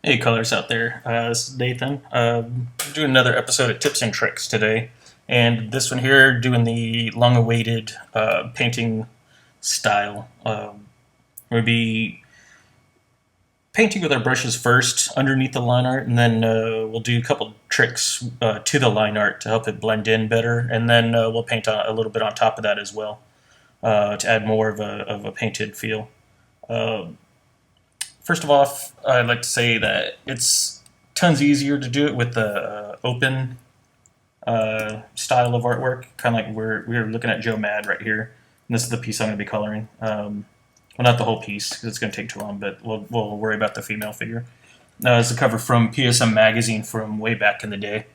Hey, colors out there. This is Nathan. Doing another episode of Tips and Tricks today, and this one here doing the long-awaited painting style. We'll be painting with our brushes first underneath the line art, and then we'll do a couple tricks to the line art to help it blend in better, and then we'll paint a little bit on top of that as well to add more of a painted feel. Uh, First of all, I'd like to say that it's tons easier to do it with the open style of artwork, kind of like we're looking at Joe Mad right here. And this is the piece I'm going to be coloring. Well, not the whole piece because it's going to take too long, but we'll worry about the female figure. It's a cover from PSM magazine from way back in the day.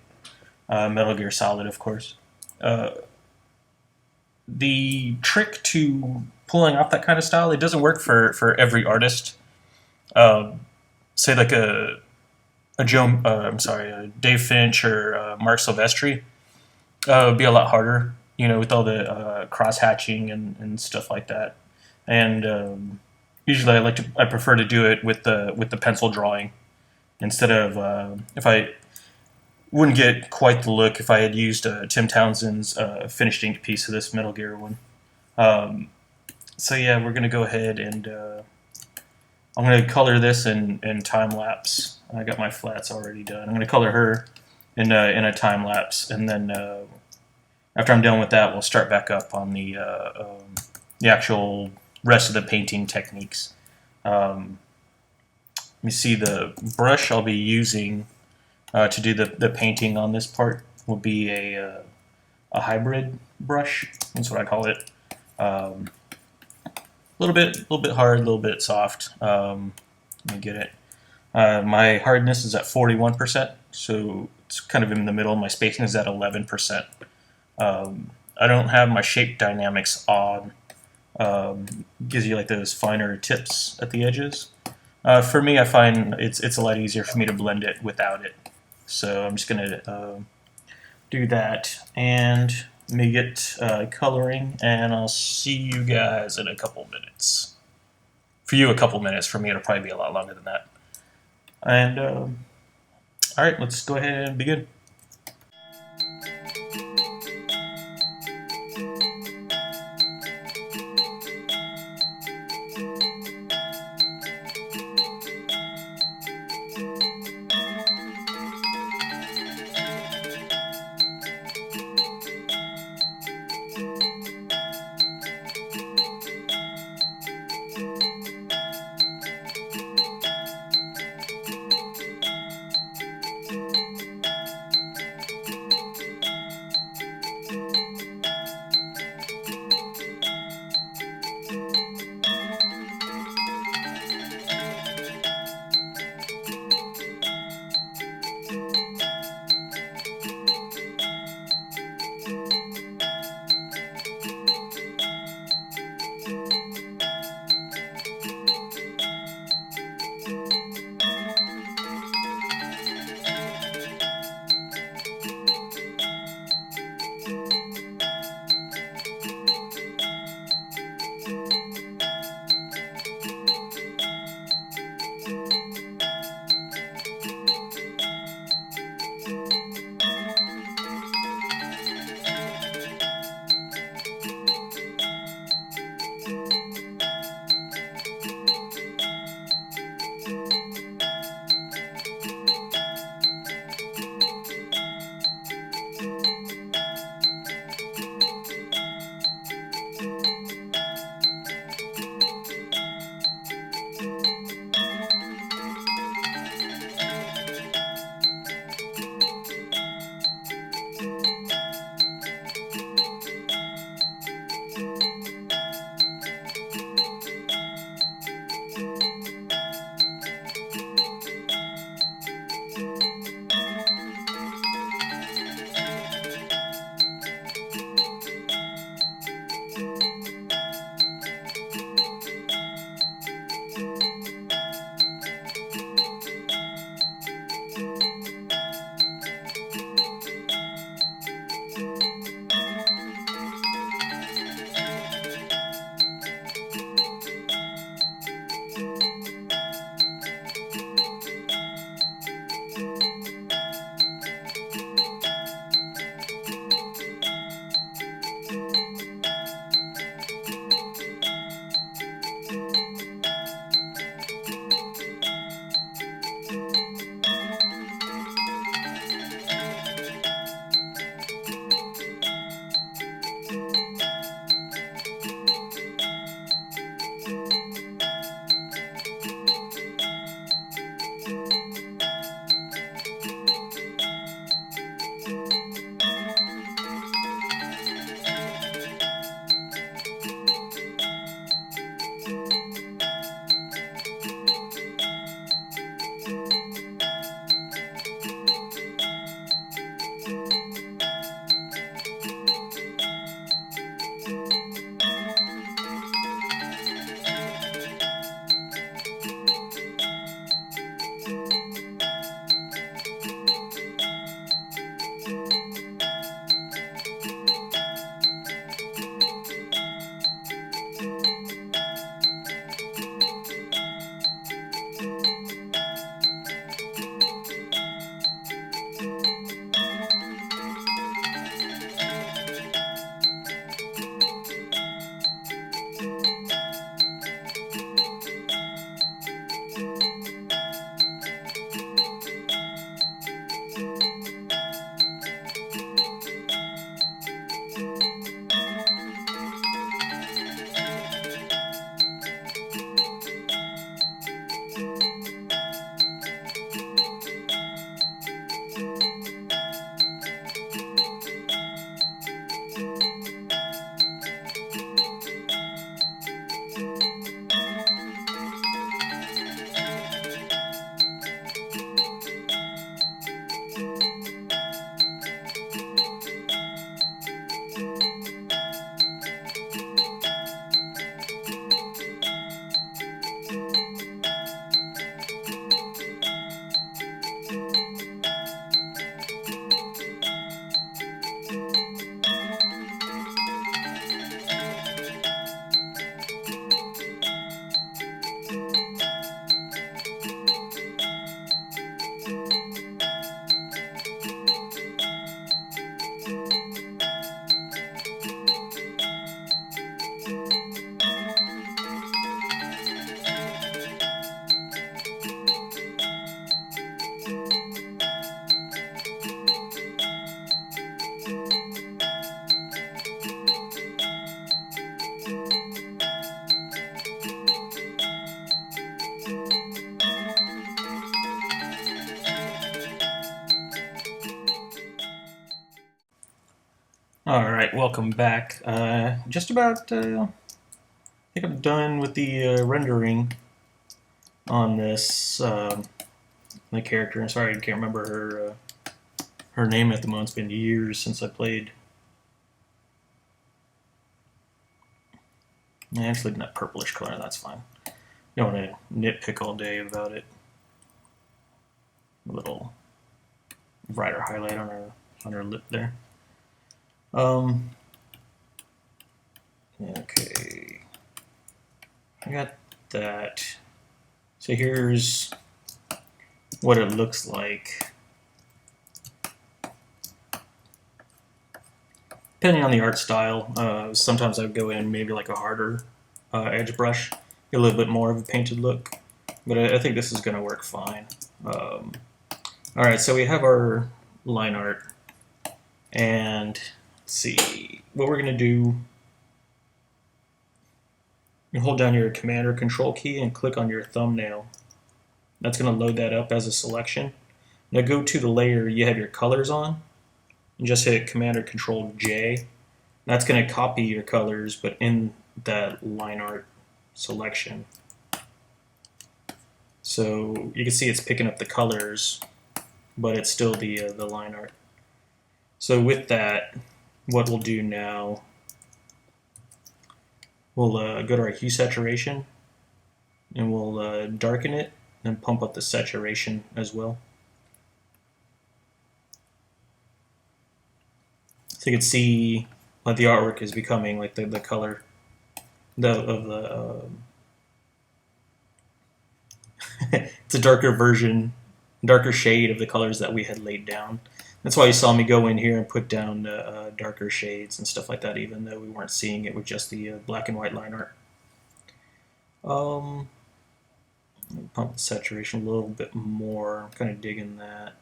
Metal Gear Solid, of course. Uh, the trick to pulling off that kind of style, it doesn't work for every artist. Say like a Dave Finch or Mark Silvestri, would be a lot harder, with all the cross hatching and stuff like that. And usually I prefer to do it with the pencil drawing instead of if I wouldn't get quite the look if I had used Tim Townsend's finished ink piece of this Metal Gear one. So yeah, we're gonna go ahead and I'm going to color this in time lapse. I got my flats already done. I'm going to color her in a time lapse, and then after I'm done with that, we'll start back up on the actual rest of the painting techniques. Let me see, the brush I'll be using to do the painting on this part will be a hybrid brush. That's what I call it. A little bit hard, a little bit soft. Let me get it. My hardness is at 41%, so it's kind of in the middle. My spacing is at 11%. I don't have my shape dynamics on. Gives you like those finer tips at the edges. For me, I find it's a lot easier for me to blend it without it. So I'm just gonna do that, and let me get coloring, and I'll see you guys in a couple minutes. For you, a couple minutes. For me, it'll probably be a lot longer than that. And all right, let's go ahead and begin. All right, welcome back. Just about, I think I'm done with the rendering on this the character. I'm sorry, I can't remember her name at the moment. It's been years since I played. Yeah, just leaving that purplish color. That's fine. Don't want to nitpick all day about it. A little brighter highlight on her lip there. Okay, I got that. So here's what it looks like. Depending on the art style, sometimes I would go in maybe like a harder edge brush, get a little bit more of a painted look, but I think this is going to work fine. All right, so we have our line art, and let's see what we're going to do. You hold down your Command or Control key and click on your thumbnail. That's going to load that up as a selection. Now go to the layer you have your colors on, and just hit Command or Control J. That's going to copy your colors, but in that line art selection. So you can see it's picking up the colors, but it's still the line art. So with that, what we'll do now, we'll go to our hue saturation, and we'll darken it and pump up the saturation as well. So you can see like the artwork is becoming like the color of the it's a darker version, darker shade of the colors that we had laid down. That's why you saw me go in here and put down darker shades and stuff like that, even though we weren't seeing it with just the black and white line art. Pump the saturation a little bit more. I'm kind of digging that.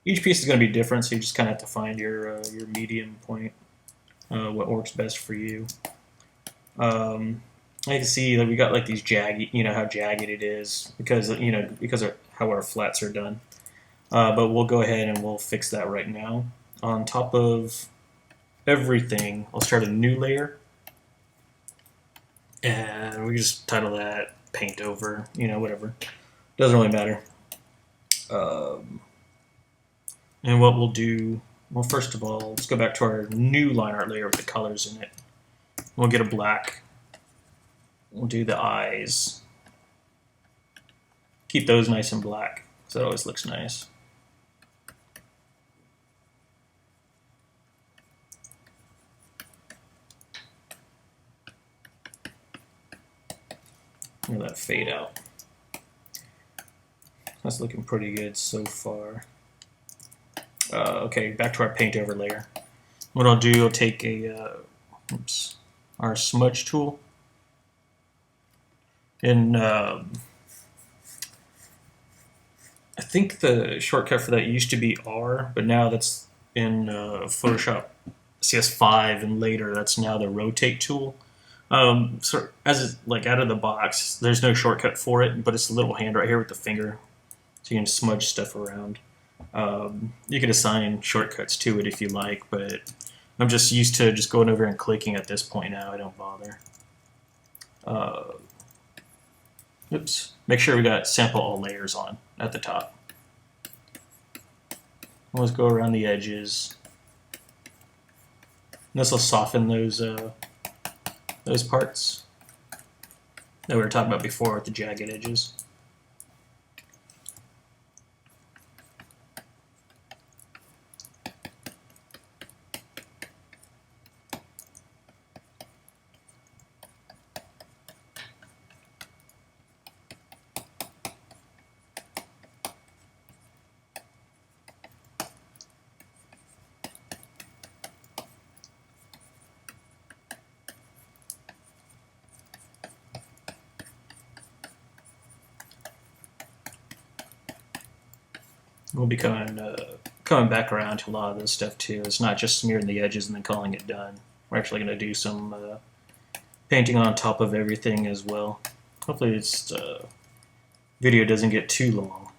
Each piece is going to be different, so you just kind of have to find your medium point, what works best for you. I can see that we got like these jagged, how jagged it is because because of how our flats are done. But we'll go ahead and we'll fix that right now. On top of everything, I'll start a new layer, and we just title that paint over, whatever. Doesn't really matter. And what we'll do, well, first of all, let's go back to our new line art layer with the colors in it. We'll get a black. We'll do the eyes. Keep those nice and black, so it always looks nice. Let that fade out. That's looking pretty good so far. Okay, back to our paint over layer. What I'll do, I'll take our smudge tool, and I think the shortcut for that used to be R, but now that's in Photoshop CS5 and later. That's now the rotate tool. So as like out of the box, there's no shortcut for it, but it's a little hand right here with the finger, so you can smudge stuff around. You can assign shortcuts to it if you like, but I'm just used to just going over and clicking at this point now. I don't bother. Oops. Make sure we got sample all layers on at the top. Let's go around the edges. This will soften those parts that we were talking about before with the jagged edges. We'll be coming back around to a lot of this stuff too. It's not just smearing the edges and then calling it done. We're actually going to do some painting on top of everything as well. Hopefully this video doesn't get too long.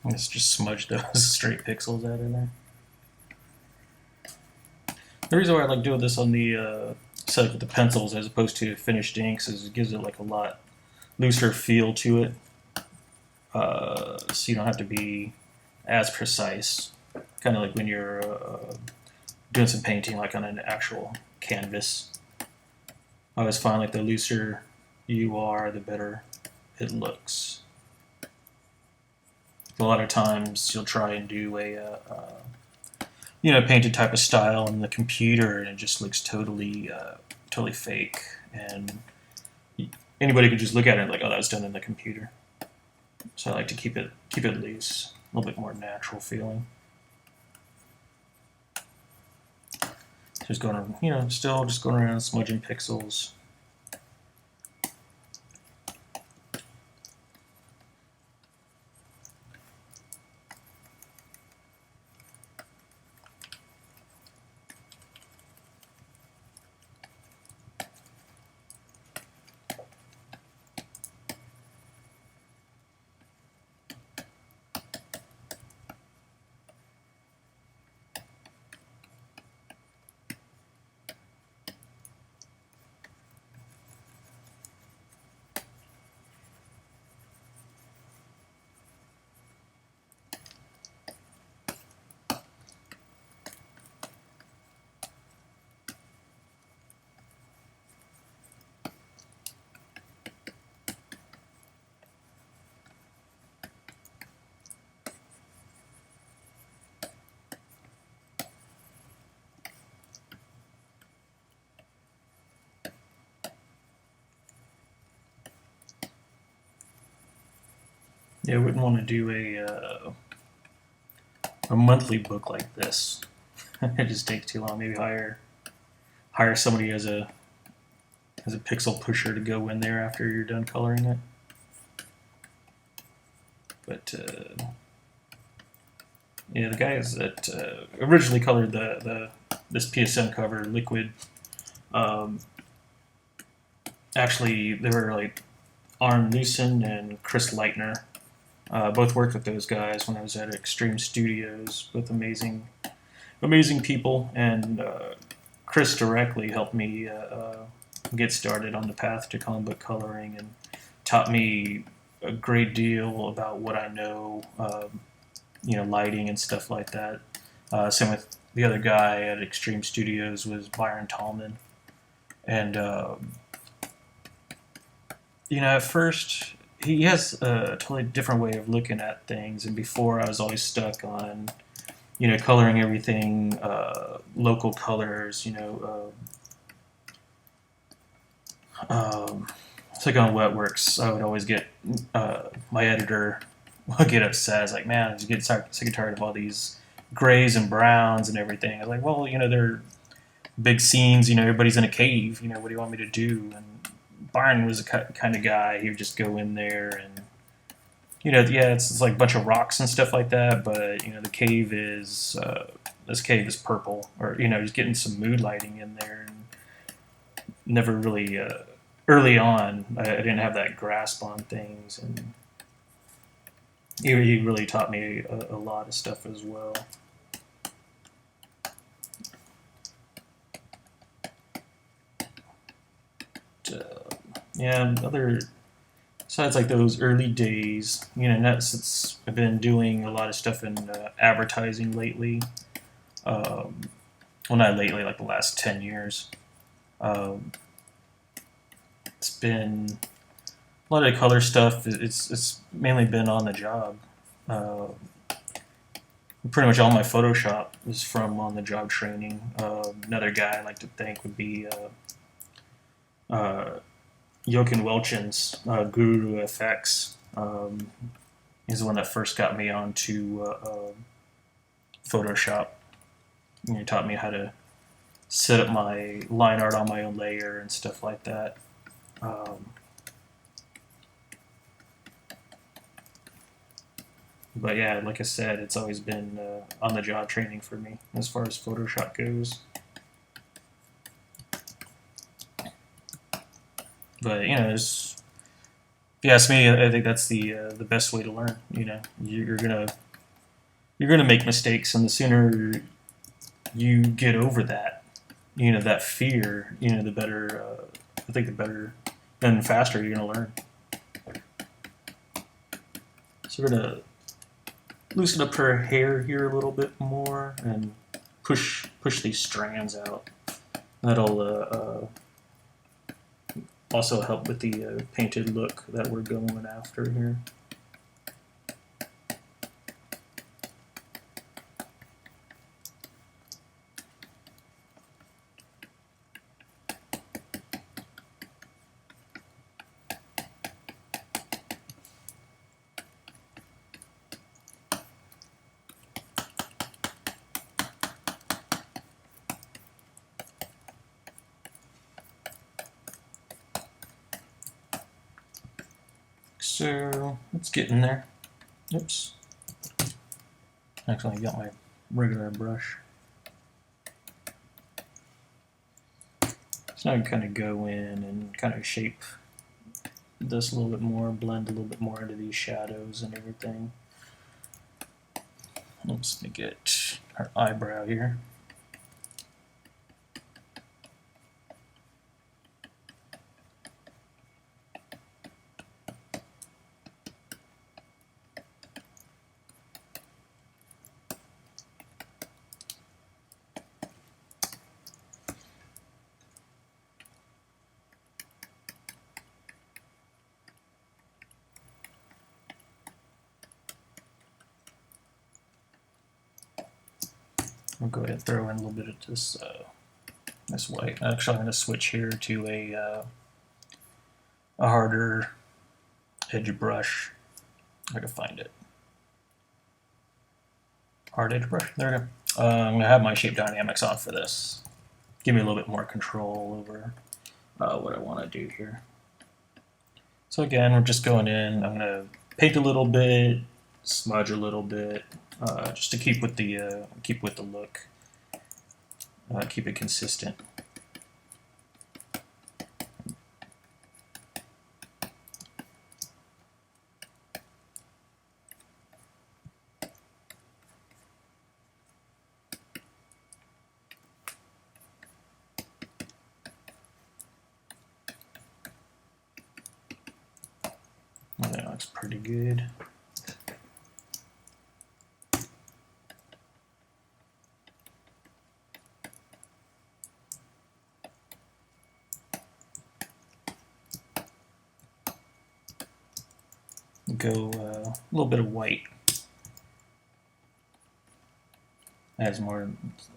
Let's just smudge those straight pixels out in there. The reason why I like doing this on the set with the pencils as opposed to finished inks is it gives it like a lot looser feel to it, so you don't have to be as precise. Kind of like when you're doing some painting, like on an actual canvas. I always find like the looser you are, the better it looks. A lot of times you'll try and do a painted type of style on the computer, and it just looks totally fake. And anybody could just look at it like, oh, that was done in the computer. So I like to keep it loose, a little bit more natural feeling. Just going, still just going around smudging pixels. Yeah, I wouldn't want to do a monthly book like this. It just takes too long. Maybe hire somebody as a pixel pusher to go in there after you're done coloring it. But yeah, the guys that originally colored this PSM cover, Liquid, actually they were like Arn Lucen and Chris Leitner. Both worked with those guys when I was at Extreme Studios. Both amazing people, and Chris directly helped me get started on the path to comic book coloring, and taught me a great deal about what I know, lighting and stuff like that. Same with the other guy at Extreme Studios was Byron Tallman, and at first he has a totally different way of looking at things, and before I was always stuck on coloring everything local colors, it's like on Wetworks, I would always get my editor would get upset. It's like, man, I just get sick and tired of all these grays and browns and everything. I was like, well, they're big scenes, everybody's in a cave, what do you want me to do? And Byron was the kind of guy, he would just go in there and, yeah, it's like a bunch of rocks and stuff like that, but, the cave is, this cave is purple, or, just getting some mood lighting in there. And never really, early on, I didn't have that grasp on things, and he really taught me a lot of stuff as well. Yeah, besides like those early days, since I've been doing a lot of stuff in advertising lately. Well, not lately, like the last 10 years. It's been a lot of color stuff. It's mainly been on the job. Pretty much all my Photoshop is from on the job training. Another guy I like to thank would be Jochen Welchen's Guru FX. He's the one that first got me onto Photoshop. He taught me how to set up my line art on my own layer and stuff like that. But yeah, like I said, it's always been on the job training for me as far as Photoshop goes. But you know, if you ask me, I think that's the best way to learn. You know, you're gonna make mistakes, and the sooner you get over that, you know, that fear, you know, the better. I think the better and faster you're gonna learn. So we're gonna loosen up her hair here a little bit more and push these strands out. That'll also help with the painted look that we're going after here. So let's get in there. Oops. Actually, I got my regular brush. So now I can kind of go in and kind of shape this a little bit more, blend a little bit more into these shadows and everything. I'm just going to get our eyebrow here. I'll go ahead and throw in a little bit of this white. Actually, I'm going to switch here to a harder edge brush. If I can find it. Hard edge brush. There we go. I'm going to have my shape dynamics on for this. Give me a little bit more control over what I want to do here. So again, we're just going in. I'm going to paint a little bit, smudge a little bit, just to keep with the look, keep it consistent. That looks pretty good. Go a little bit of white. Adds more.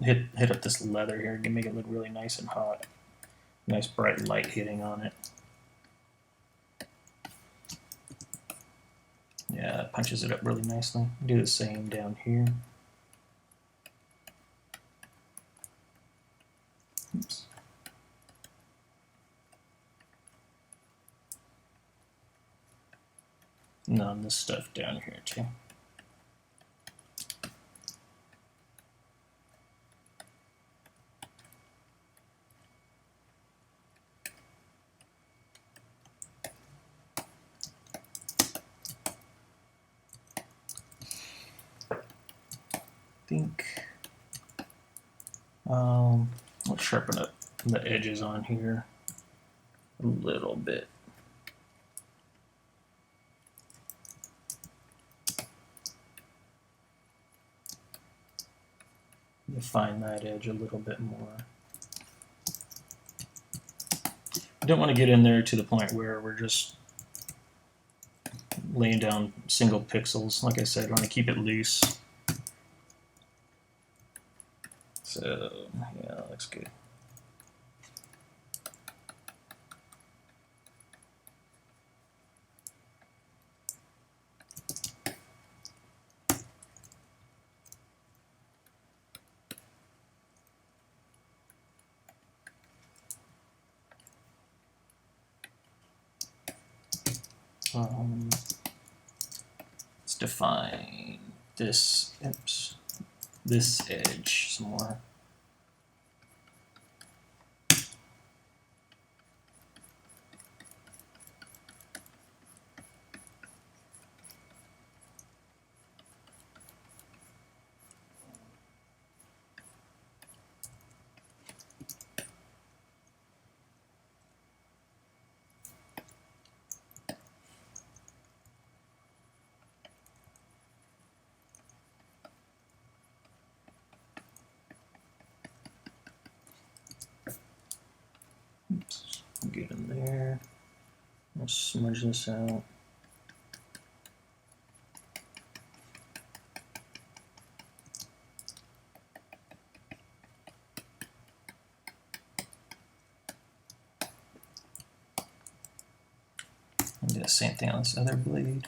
Hit up this leather here to make it look really nice and hot. Nice bright light hitting on it. Yeah, it punches it up really nicely. Do the same down here. Oops. And on this stuff down here too. Let's sharpen up the edges on here a little bit. Define that edge a little bit more. I don't want to get in there to the point where we're just laying down single pixels. Like I said, I want to keep it loose. So, yeah, that looks good. Let's define this, oops, this edge some more. Oops, get in there. Let's smudge this out. And do the same thing on this other blade.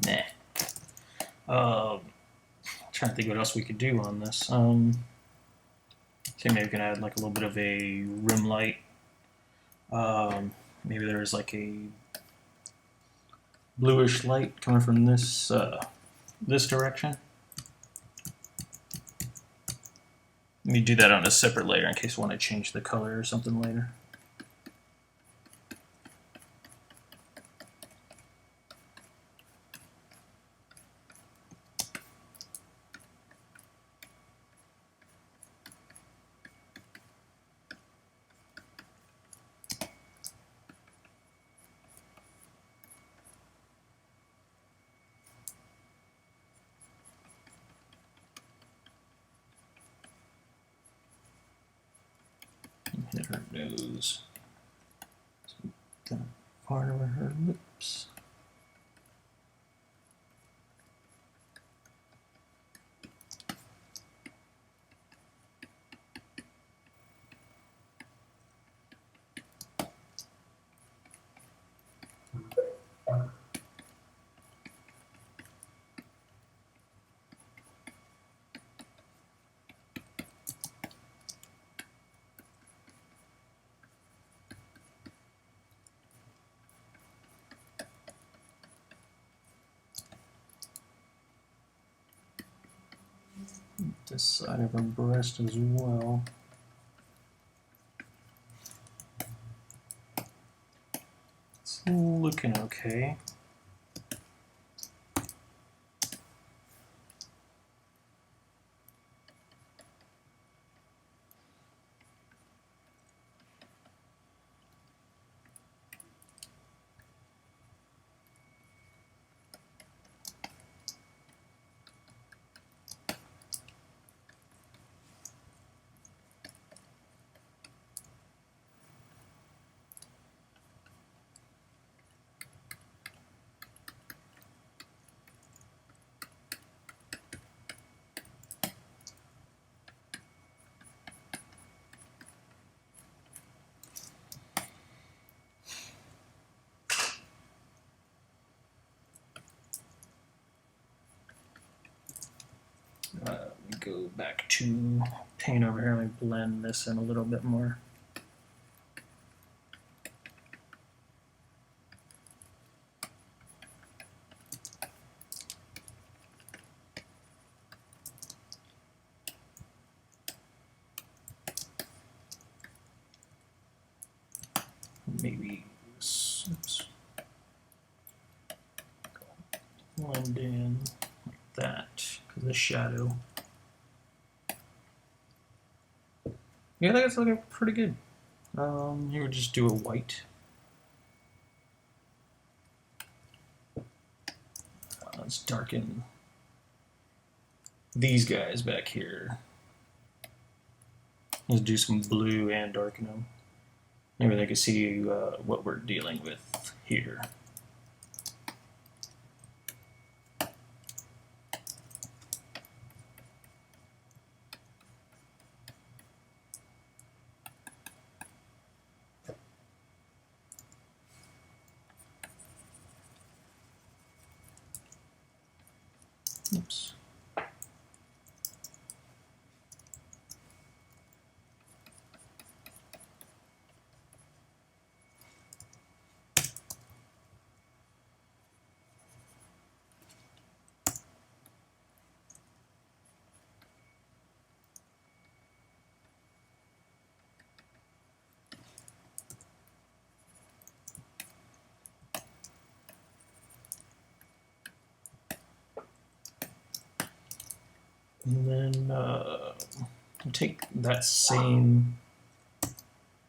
Nah. Trying to think what else we could do on this. Say maybe we can add like a little bit of a rim light. Maybe there's like a bluish light coming from this this direction. Let me do that on a separate layer in case I want to change the color or something later. Hit her nose. That part over her lips. This side of her breast as well. It's looking okay. Let me go back to paint over here. Let me blend this in a little bit more. Maybe, oops. blend in like that because the shadow. Yeah, that's looking pretty good. Here we'll just do a white. Let's darken these guys back here. Let's do some blue and darken them. Maybe they can see what we're dealing with here. Oops. And then take that same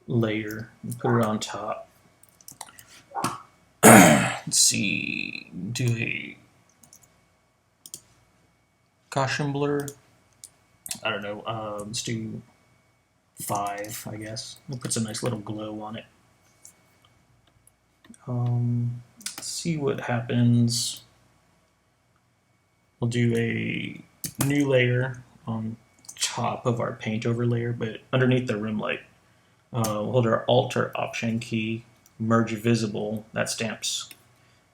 layer and put it on top. Let's see, do a Gaussian blur. I don't know, let's do 5, I guess. It puts a nice little glow on it. Let's see what happens. We'll do a new layer on top of our paint over layer, but underneath the rim light. We'll hold our Alt or Option key, merge visible, that stamps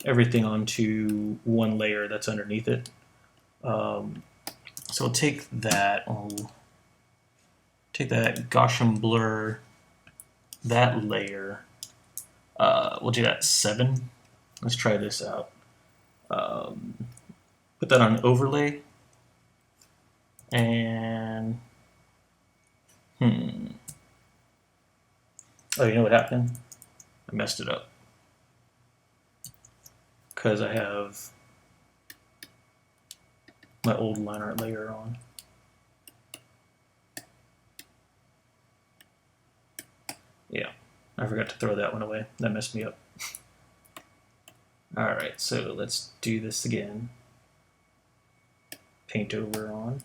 everything onto one layer that's underneath it. So we'll take that, Gaussian blur, that layer. We'll do that 7. Let's try this out. Put that on overlay. And oh, you know what happened? I messed it up because I have my old line art layer on. Yeah, I forgot to throw that one away. That messed me up. Alright, so let's do this again. Paint over on.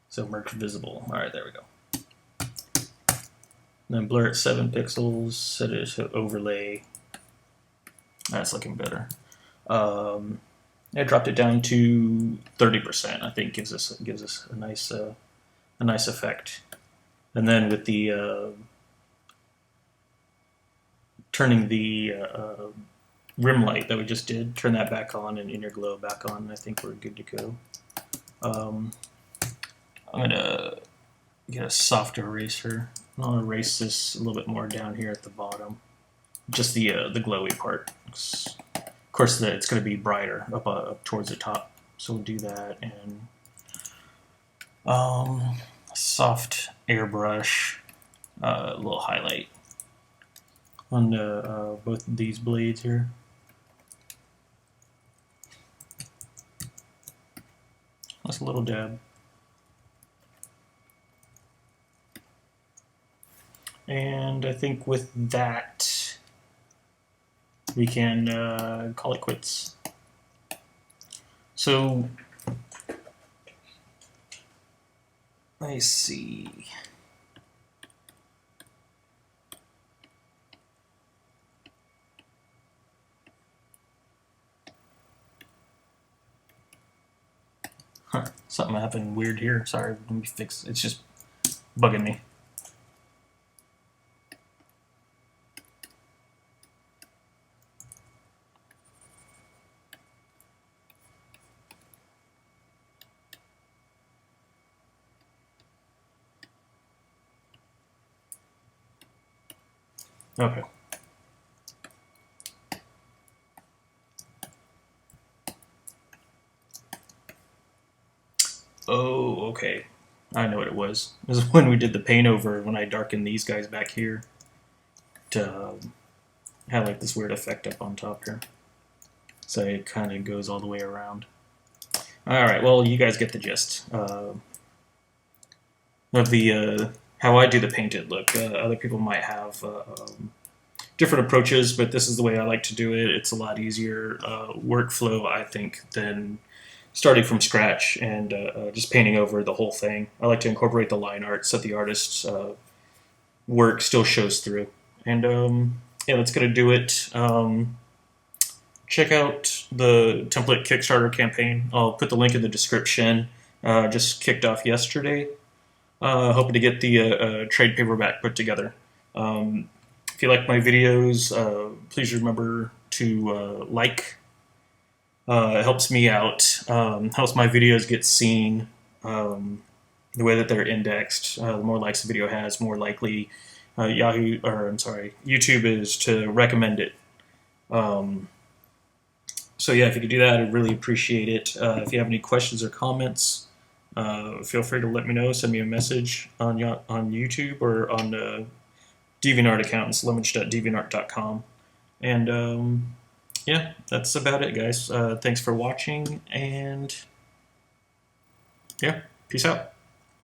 So merge visible. Alright, there we go. Then blur at 7 pixels, set it to overlay. That's looking better. I dropped it down to 30%. I think gives us a nice effect. And then with the turning the rim light that we just did, turn that back on and inner glow back on. I think we're good to go. I'm gonna get a soft eraser. I'll erase this a little bit more down here at the bottom, just the glowy part. Of course, it's going to be brighter up towards the top, so we'll do that. And soft airbrush, a little highlight on both of these blades here. That's a little dab. And I think with that, we can call it quits. So, let me see. Huh, something happened weird here. Sorry, let me fix it. It's just bugging me. Okay. Oh, okay. I know what it was. It was when we did the paint over, when I darkened these guys back here to had like this weird effect up on top here. So it kind of goes all the way around. All right, well, you guys get the gist of the how I do the painted look. Other people might have different approaches, but this is the way I like to do it. It's a lot easier workflow, I think, than starting from scratch and just painting over the whole thing. I like to incorporate the line art so that the artist's work still shows through. And yeah, that's going to do it. Check out the template Kickstarter campaign. I'll put the link in the description. Just kicked off yesterday. Hoping to get the trade paperback put together. If you like my videos, please remember to like. It helps me out. Helps my videos get seen. The way that they're indexed, the more likes the video has, more likely YouTube is to recommend it. So yeah, if you could do that, I'd really appreciate it. If you have any questions or comments, feel free to let me know. Send me a message on YouTube or on the DeviantArt account. It's lummage.deviantart.com. And yeah, that's about it, guys. Thanks for watching, and yeah, peace out.